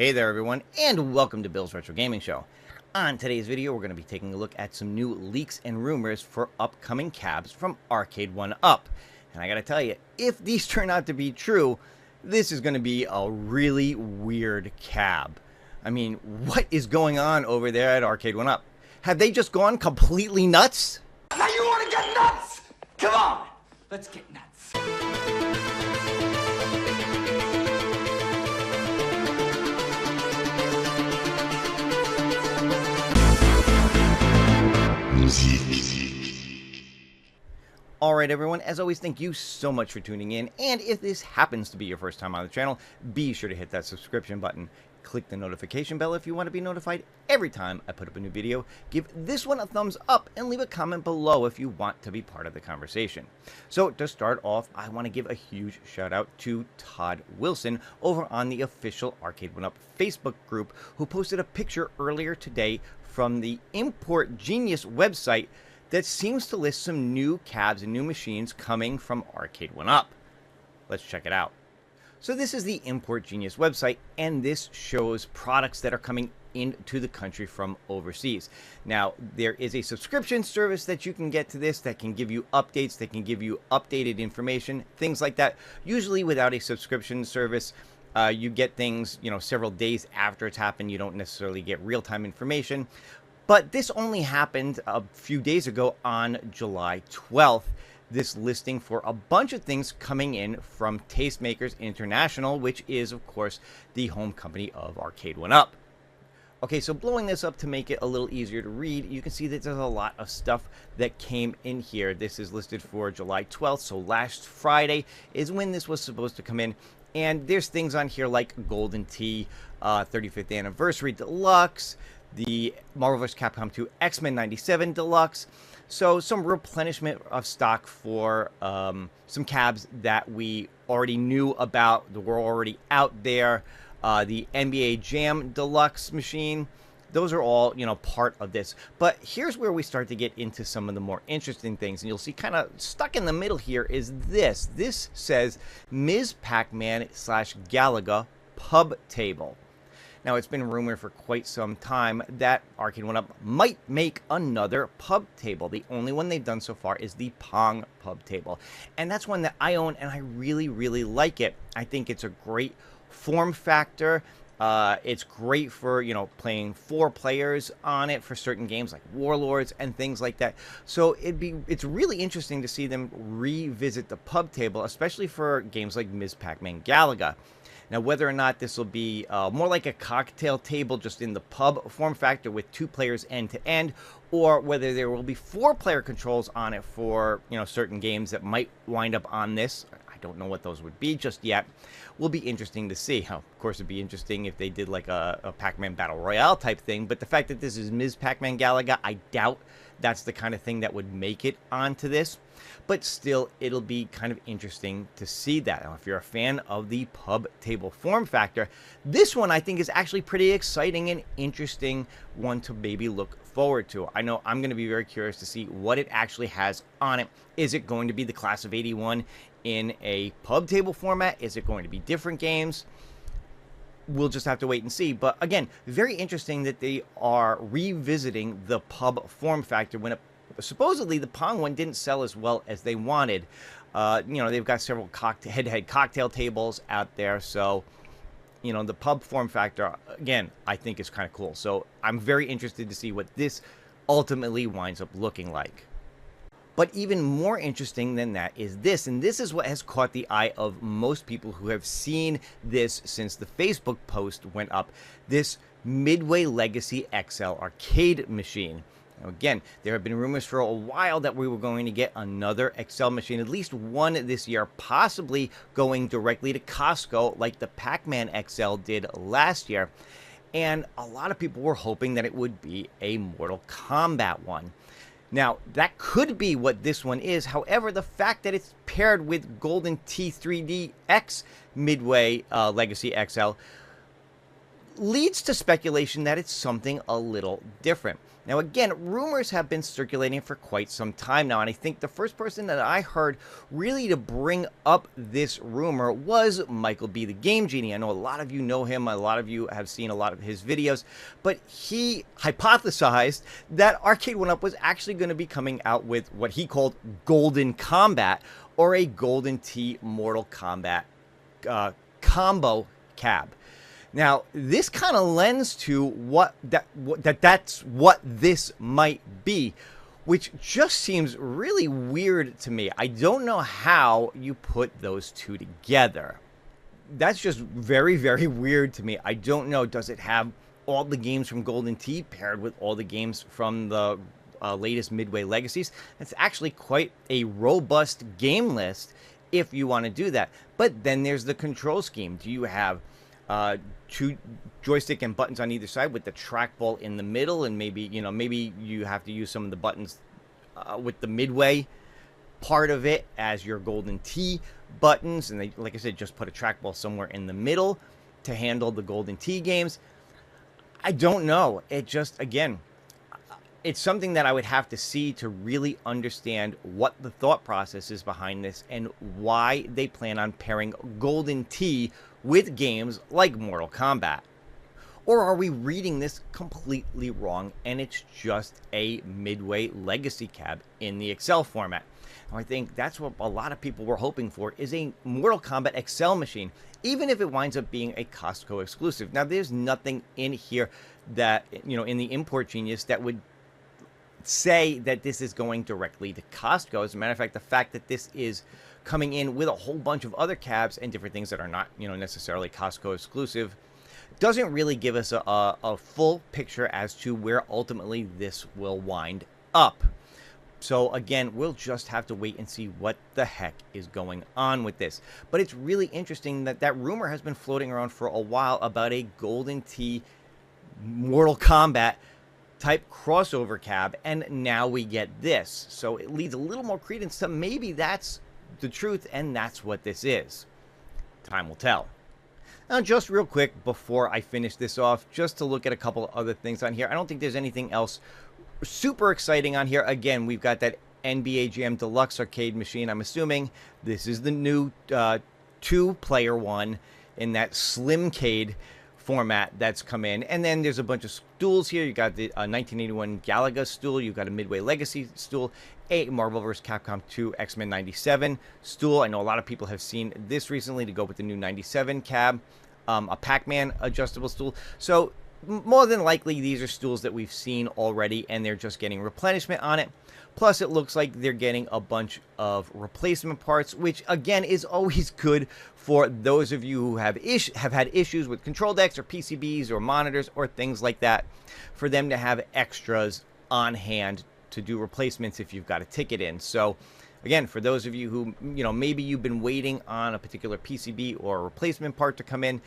Hey there everyone, and welcome to Bill's Retro Gaming Show. On today's video, we're going to be taking a look at some new leaks and rumors for upcoming cabs from Arcade1up. And I gotta tell you, if these turn out to be true, this is going to be a really weird cab. I mean, what is going on over there at Arcade1up? Have they just gone completely nuts? Now you want to get nuts? Come on, let's get nuts. Alright everyone, as always, thank you so much for tuning in, and if this happens to be your first time on the channel, be sure to hit that subscription button. Click the notification bell if you want to be notified every time I put up a new video. Give this one a thumbs up and leave a comment below if you want to be part of the conversation. So to start off, I want to give a huge shout out to Todd Wilson over on the official Arcade1up Facebook group, who posted a picture earlier today from the Import Genius website that seems to list some new cabs and new machines coming from Arcade1up. Let's check it out. So this is the Import Genius website, and this shows products that are coming into the country from overseas. Now, there is a subscription service that you can get to this that can give you updates, that can give you updated information, things like that. Usually without a subscription service, you get things, several days after it's happened. You don't necessarily get real-time information. But this only happened a few days ago on July 12th. This listing for a bunch of things coming in from Tastemakers International, which is, of course, the home company of Arcade1up. Okay, so blowing this up to make it a little easier to read, you can see that there's a lot of stuff that came in here. This is listed for July 12th, so last Friday is when this was supposed to come in. And there's things on here like Golden Tee, 35th Anniversary Deluxe, the Marvel vs. Capcom 2 X-Men 97 Deluxe. So some replenishment of stock for some cabs that we already knew about, that were already out there. The NBA Jam Deluxe machine. Those are all, part of this. But here's where we start to get into some of the more interesting things. And you'll see kind of stuck in the middle here is this. This says Ms. Pac-Man / Galaga pub table. Now, it's been rumored for quite some time that Arcade1up might make another pub table. The only one they've done so far is the Pong pub table. And that's one that I own, and I really, really like it. I think it's a great form factor. It's great for, playing 4 players on it for certain games like Warlords and things like that. So it's really interesting to see them revisit the pub table, especially for games like Ms. Pac-Man Galaga. Now, whether or not this will be more like a cocktail table just in the pub form factor with 2 players end to end, or whether there will be 4-player controls on it for, certain games that might wind up on this. I don't know what those would be just yet. Will be interesting to see. Of course, it'd be interesting if they did like a Pac-Man Battle Royale type thing, but the fact that this is Ms. Pac-Man Galaga, I doubt that's the kind of thing that would make it onto this. But still, it'll be kind of interesting to see that. Now, if you're a fan of the pub table form factor, this one I think is actually pretty exciting and interesting one to maybe look forward to. I know I'm going to be very curious to see what it actually has on it. Is it going to be the Class of 81 in a pub table format? Is it going to be different games? We'll just have to wait and see. But again, very interesting that they are revisiting the pub form factor when supposedly the Pong one didn't sell as well as they wanted. They've got several head-to-head cocktail tables out there. So, the pub form factor, again, I think is kind of cool. So I'm very interested to see what this ultimately winds up looking like. But even more interesting than that is this, and this is what has caught the eye of most people who have seen this since the Facebook post went up, this Midway Legacy XL arcade machine. Now, again, there have been rumors for a while that we were going to get another XL machine, at least one this year, possibly going directly to Costco like the Pac-Man XL did last year. And a lot of people were hoping that it would be a Mortal Kombat one. Now, that could be what this one is. However, the fact that it's paired with Golden Tee 3D X Midway Legacy XL leads to speculation that it's something a little different. Now, again, rumors have been circulating for quite some time now, and I think the first person that I heard really to bring up this rumor was Michael B. the Game Genie. I know a lot of you know him, a lot of you have seen a lot of his videos, but he hypothesized that Arcade1up was actually going to be coming out with what he called Golden Combat, or a Golden Tee Mortal Kombat combo cab. Now, this kind of lends to that's what this might be, which just seems really weird to me. I don't know how you put those two together. That's just very, very weird to me. I don't know. Does it have all the games from Golden Tee paired with all the games from the latest Midway Legacies? It's actually quite a robust game list if you want to do that. But then there's the control scheme. Do you have two joystick and buttons on either side with the trackball in the middle, and maybe you have to use some of the buttons with the Midway part of it as your Golden Tee buttons, and they, like I said, just put a trackball somewhere in the middle to handle the Golden Tee games? I don't know. It just, again, it's something that I would have to see to really understand what the thought process is behind this and why they plan on pairing Golden Tee with games like Mortal Kombat. Or are we reading this completely wrong and it's just a Midway Legacy cab in the XL format? And I think that's what a lot of people were hoping for, is a Mortal Kombat XL machine, even if it winds up being a Costco exclusive. Now, there's nothing in here that, in the Import Genius that would say that this is going directly to Costco. As a matter of fact, the fact that this is coming in with a whole bunch of other cabs and different things that are not, necessarily Costco exclusive, doesn't really give us a full picture as to where ultimately this will wind up. So again, we'll just have to wait and see what the heck is going on with this. But it's really interesting that that rumor has been floating around for a while about a Golden Tee Mortal Kombat type crossover cab, and now we get this. So it leads a little more credence to maybe that's the truth and that's what this is. Time will tell. Now, just real quick before I finish this off, just to look at a couple of other things on here. I don't think there's anything else super exciting on here. Again, we've got that NBA Jam Deluxe arcade machine. I'm assuming this is the new 2-player one in that Slimcade format that's come in. And then there's a bunch of stools here. You got the 1981 Galaga stool, you've got a Midway Legacy stool, a Marvel vs. Capcom 2 X-Men 97 stool. I know a lot of people have seen this recently to go with the new 97 cab, a Pac-Man adjustable stool. So more than likely these are stools that we've seen already and they're just getting replenishment on it. Plus, it looks like they're getting a bunch of replacement parts, which again is always good for those of you who have had issues with control decks or PCBs or monitors or things like that, for them to have extras on hand to do replacements if you've got a ticket in. So again, for those of you who, maybe you've been waiting on a particular PCB or a replacement part to come in,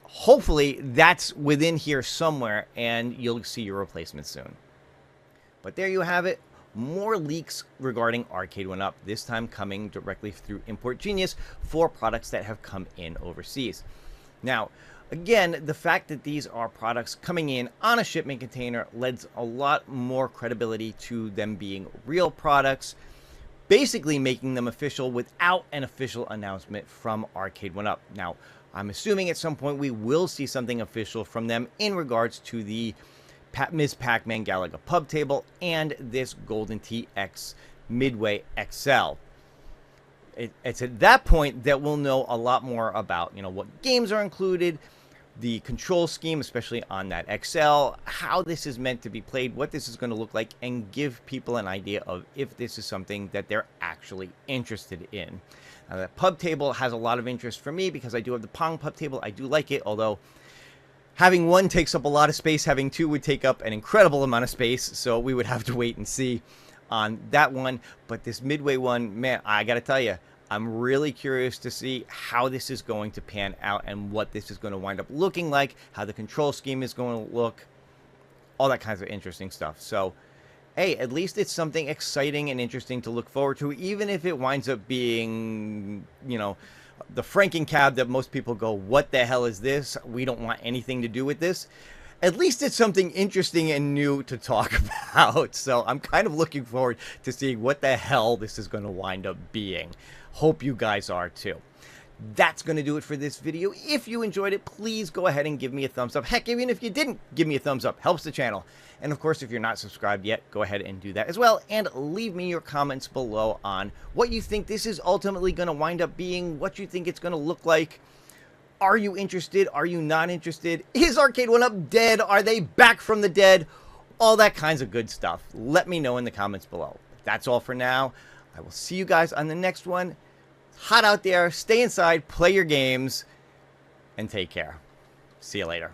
hopefully that's within here somewhere and you'll see your replacement soon. But there you have it. More leaks regarding Arcade1up, this time coming directly through Import Genius for products that have come in overseas. Now, again, the fact that these are products coming in on a shipment container lends a lot more credibility to them being real products, basically making them official without an official announcement from Arcade1up. Now, I'm assuming at some point we will see something official from them in regards to the Ms. Pac-Man Galaga pub table and this Golden Tee X Midway XL. It's at that point that we'll know a lot more about, what games are included, the control scheme, especially on that XL, how this is meant to be played, what this is going to look like, and give people an idea of if this is something that they're actually interested in. Now, that pub table has a lot of interest for me because I do have the Pong pub table. I do like it, although having one takes up a lot of space, having two would take up an incredible amount of space, so we would have to wait and see on that one. But this Midway one, man, I gotta tell you, I'm really curious to see how this is going to pan out and what this is going to wind up looking like, how the control scheme is going to look, all that kinds of interesting stuff. So, hey, at least it's something exciting and interesting to look forward to, even if it winds up being, the Franken cab that most people go, what the hell is this? We don't want anything to do with this. At least it's something interesting and new to talk about. So I'm kind of looking forward to seeing what the hell this is going to wind up being. Hope you guys are too. That's going to do it for this video. If you enjoyed it, please go ahead and give me a thumbs up. Heck, even if you didn't give me a thumbs up, helps the channel. And of course, if you're not subscribed yet, go ahead and do that as well. And leave me your comments below on what you think this is ultimately going to wind up being, what you think it's going to look like. Are you interested? Are you not interested? Is Arcade1up dead? Are they back from the dead? All that kinds of good stuff. Let me know in the comments below. That's all for now. I will see you guys on the next one. Hot out there. Stay inside. Play your games. And take care. See you later.